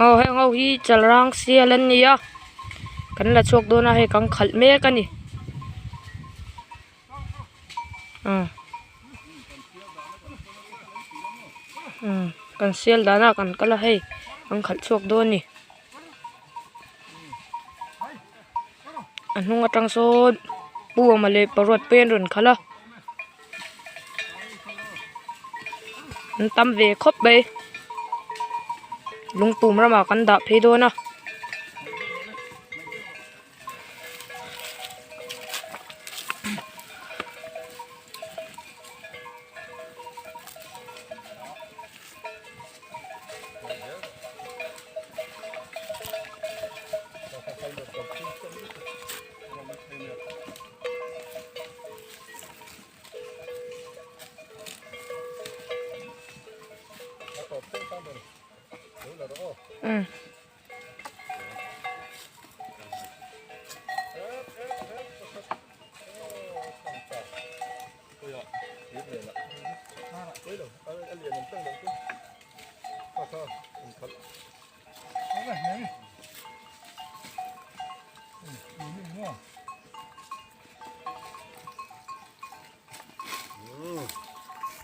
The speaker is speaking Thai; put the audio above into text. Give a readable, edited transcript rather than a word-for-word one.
เอาให้เอาฮีจะร่างเสียเล่นนี่อ่ะกันละชกโดนให้กังขัดเมกันนี่กันเสียดานะกันก็ละให้กังขัดชกโดนนี่อันนุ่งตังโซนปูมาเลยปรวดเป็นรุนเขาละมันตำเวคบไปลุงปุ่มระมากันดับเพโดนะHãy subscribe cho kênh Ghiền Mì Gõ để không bỏ lỡ